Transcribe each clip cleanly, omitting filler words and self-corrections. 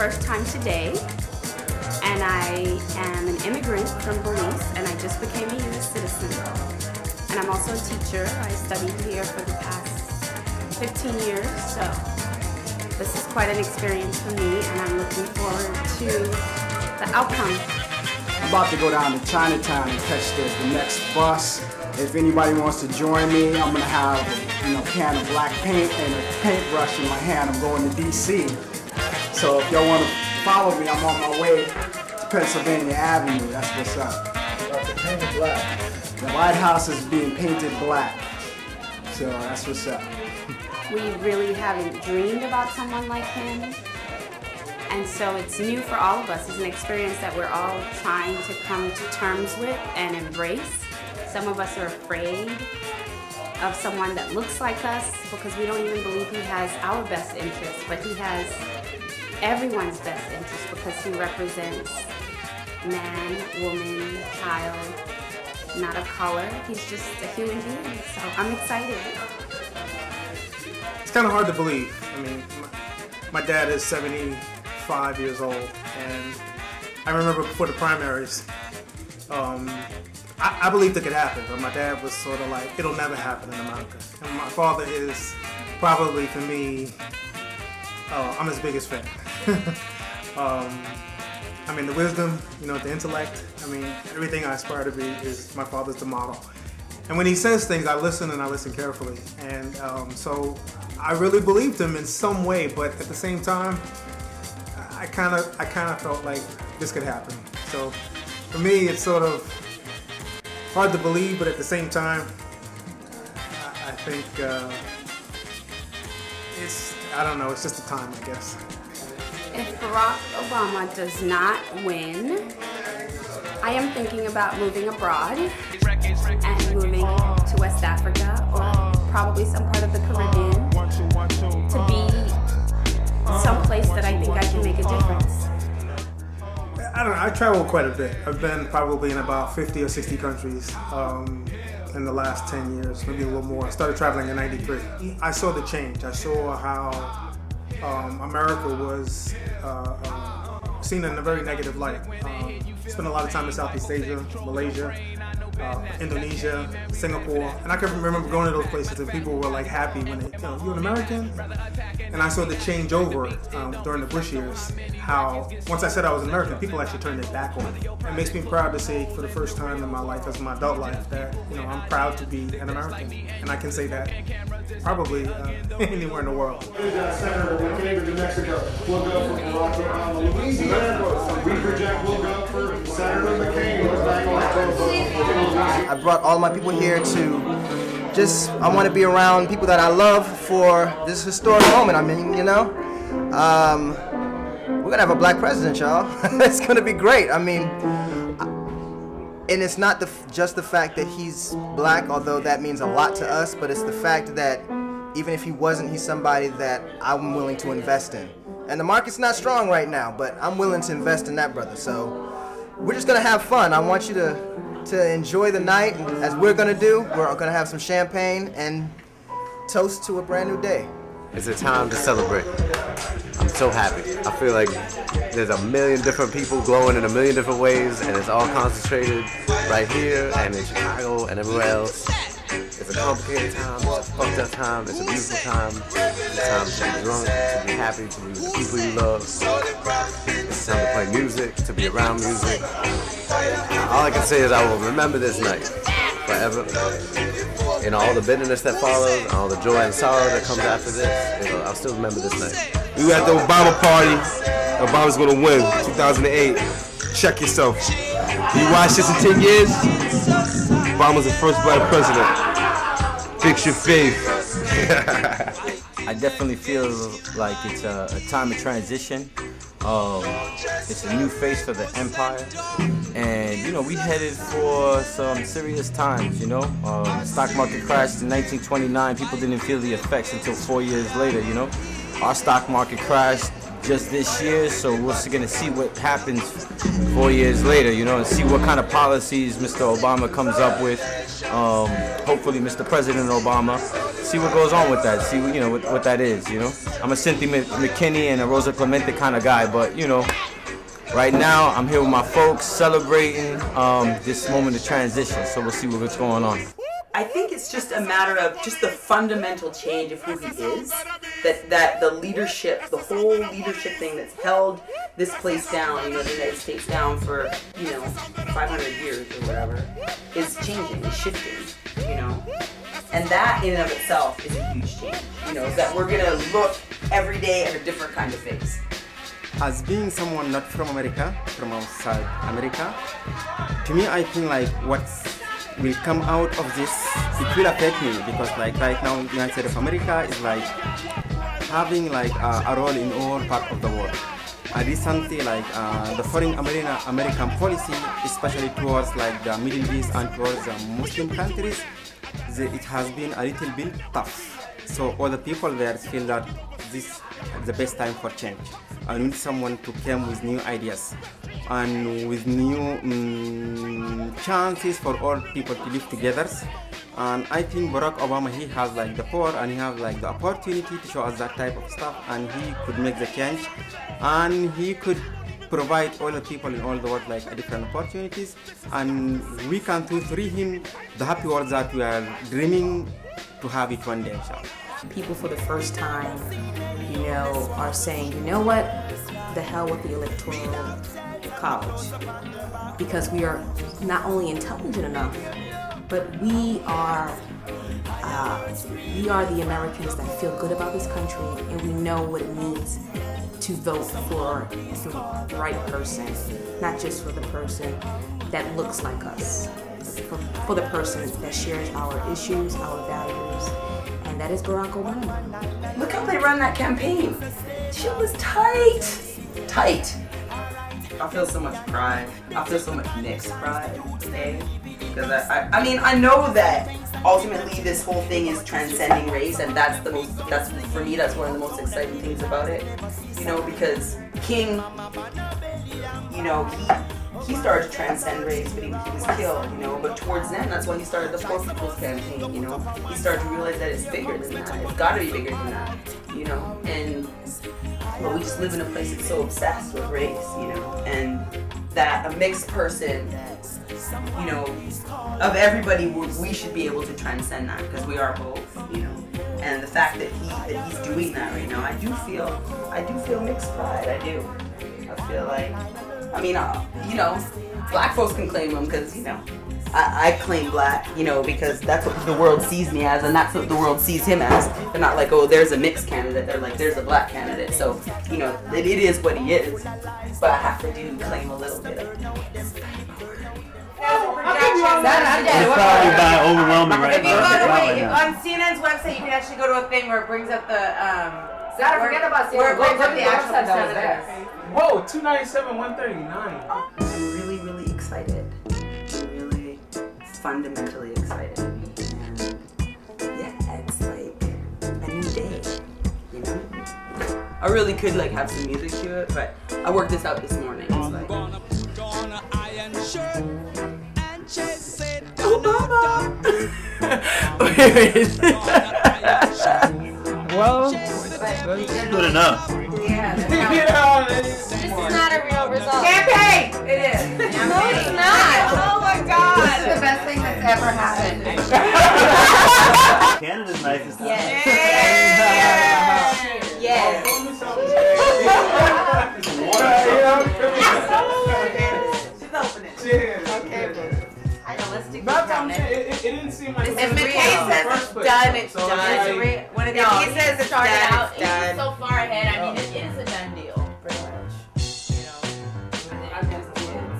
first time today, and I am an immigrant from Belize, and I just became a U.S. citizen. And I'm also a teacher. I studied here for the past 15 years, so this is quite an experience for me, and I'm looking forward to the outcome. I'm about to go down to Chinatown and catch the next bus. If anybody wants to join me, I'm gonna have a can of black paint and a paintbrush in my hand. I'm going to D.C. So if y'all want to follow me, I'm on my way to Pennsylvania Avenue. That's what's up. The paint black. The White House is being painted black. So that's what's up. We really haven't dreamed about someone like him. And so it's new for all of us. It's an experience that we're all trying to come to terms with and embrace. Some of us are afraid of someone that looks like us because we don't even believe he has our best interests, but he has everyone's best interests because he represents man, woman, child, not a color. He's just a human being, so I'm excited. It's kind of hard to believe. I mean, my dad is 75 years old, and I remember before the primaries, I believed it could happen, but my dad was sort of like, it'll never happen in America. And my father is probably, for me, I'm his biggest fan. I mean, the wisdom, the intellect, I mean, everything I aspire to be is my father's the model. And when he says things, I listen and I listen carefully. And so I really believed him in some way, but at the same time, I kind of felt like this could happen. So for me, it's sort of hard to believe, but at the same time, I think I don't know, it's just a time, I guess. If Barack Obama does not win, I am thinking about moving abroad and moving to West Africa or probably some part of the Caribbean to be someplace that I think I can make a difference. I don't know, I travel quite a bit. I've been probably in about 50 or 60 countries in the last 10 years, maybe a little more. I started traveling in '93. I saw the change. I saw how America was seen in a very negative light. Spent a lot of time in Southeast Asia, Malaysia, Indonesia, Singapore, and I can remember going to those places and people were like happy when they, you're an American? And I saw the change over during the Bush years, how once I said I was American, people actually turned their back on me. It makes me proud to say for the first time in my life, as my adult life, that I'm proud to be an American. And I can say that probably anywhere in the world. Senator McCain of New Mexico will go for Barack Obama. Louisiana, we project will go for Senator McCain. I brought all my people here to I want to be around people that I love for this historic moment. I mean, we're going to have a black president, y'all. It's going to be great. I mean, and it's not just the fact that he's black, although that means a lot to us, but it's the fact that even if he wasn't, he's somebody that I'm willing to invest in. And the market's not strong right now, but I'm willing to invest in that brother. So we're just going to have fun. I want you to enjoy the night, as we're going to do. We're going to have some champagne and toast to a brand new day. It's a time to celebrate. I'm so happy. I feel like there's a million different people glowing in a million different ways, and it's all concentrated right here and in Chicago and everywhere else. It's a complicated time, it's a fucked up time, it's a beautiful time. It's a time to be drunk, to be happy, to be with the people you love. It's time to play music, to be around music. All I can say is I will remember this night forever. And all the bitterness that follows, all the joy and sorrow that comes after this, I'll still remember this night. We were at the Obama party. Obama's gonna win, 2008. Check yourself. You watch this in 10 years, Obama's the first black president. Fix your faith. I definitely feel like it's a time of transition. It's a new face for the empire, and we headed for some serious times. The stock market crashed in 1929. People didn't feel the effects until 4 years later. Our stock market crashed just this year, so we're gonna see what happens 4 years later, you know, and see what kind of policies Mr. Obama comes up with. Hopefully, Mr. President Obama, see what goes on with that, see what, you know, what that is, you know. I'm a Cynthia McKinney and a Rosa Clemente kind of guy, but you know, right now I'm here with my folks celebrating this moment of transition, so we'll see what's going on. I think it's just a matter of just the fundamental change of who he is, that the leadership, the whole leadership thing that's held this place down, you know, the United States down for, you know, 500 years or whatever, is changing, is shifting, you know. And that in and of itself is a huge change, you know, that we're gonna look every day at a different kind of face. As being someone not from America, from outside America, to me I think like what will come out of this, it will affect me, because like right now United States of America is like having like a role in all parts of the world. Recently, like the foreign American policy, especially towards like the Middle East and towards the Muslim countries, it has been a little bit tough. So all the people there feel that this is the best time for change. I need someone to come with new ideas and with new chances for all people to live together. And I think Barack Obama, he has like the power and he has like the opportunity to show us that type of stuff, and he could make the change, and he could provide all the people in all the world like different opportunities, and we can through him the happy world that we are dreaming to have it one day, inshallah. People for the first time, you know, are saying, you know what, the hell with the electoral college, because we are not only intelligent enough, but we are the Americans that feel good about this country, and we know what it means to vote for the right person, not just for the person that looks like us, for the person that shares our issues, our values, and that is Barack Obama. Look how they run that campaign. Shit was tight. Tight. I feel so much pride. I feel so much mixed pride today. Because I mean, I know that ultimately this whole thing is transcending race, and for me, that's one of the most exciting things about it. You know, because King, you know, he started to transcend race, but he was killed, you know. But towards then, that's when he started the Poor People's Campaign, you know. He started to realize that it's bigger than that. It's got to be bigger than that, you know. And but we just live in a place that's so obsessed with race, you know, and that a mixed person, you know, of everybody, we should be able to transcend that, because we are both, you know. And the fact that he's doing that right now, I do feel mixed pride. I do. I feel like, I mean, you know, black folks can claim them, because, you know, I claim black, you know, because that's what the world sees me as, and that's what the world sees him as. They're not like, oh, there's a mixed candidate. They're like, there's a black candidate. So, you know, it is what he is. But I have to claim a little bit of it. It's probably by overwhelming right If you go now. on CNN's website, you can actually go to a thing where it brings up the forget about CNN. where it brings up the actual website that was senators. there. Whoa, 297, 139. I'm really, really excited. I'm really fundamentally excited. And yeah, it's like a new day, you know? I really could like have some music to it, but I worked this out this morning. It's like, Obama! Well, that's good enough. Yeah. This is not a real result. Campaign! It is. No, it's not. Oh my God. This is the best thing that's ever happened. Canada's nice and stuff. Yes. Yes. She's opening. Cheers. Okay. It didn't seem like If McKay says it's done, it's done. When if he says it's done, it's done. So far ahead, I mean, it is a done deal, pretty much. You know,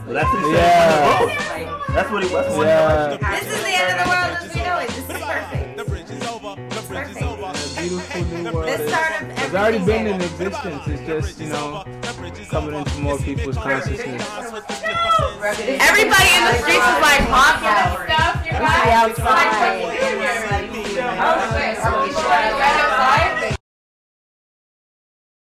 Well, that's what he said. That's what he was. This is the end of the world as we know it. This is perfect. Perfect. Beautiful new world. This start of It's already been in existence. It's just, you know, coming into more people's consciousness. Everybody in the streets is like honking and stuff. You guys, outside. are we showing right outside?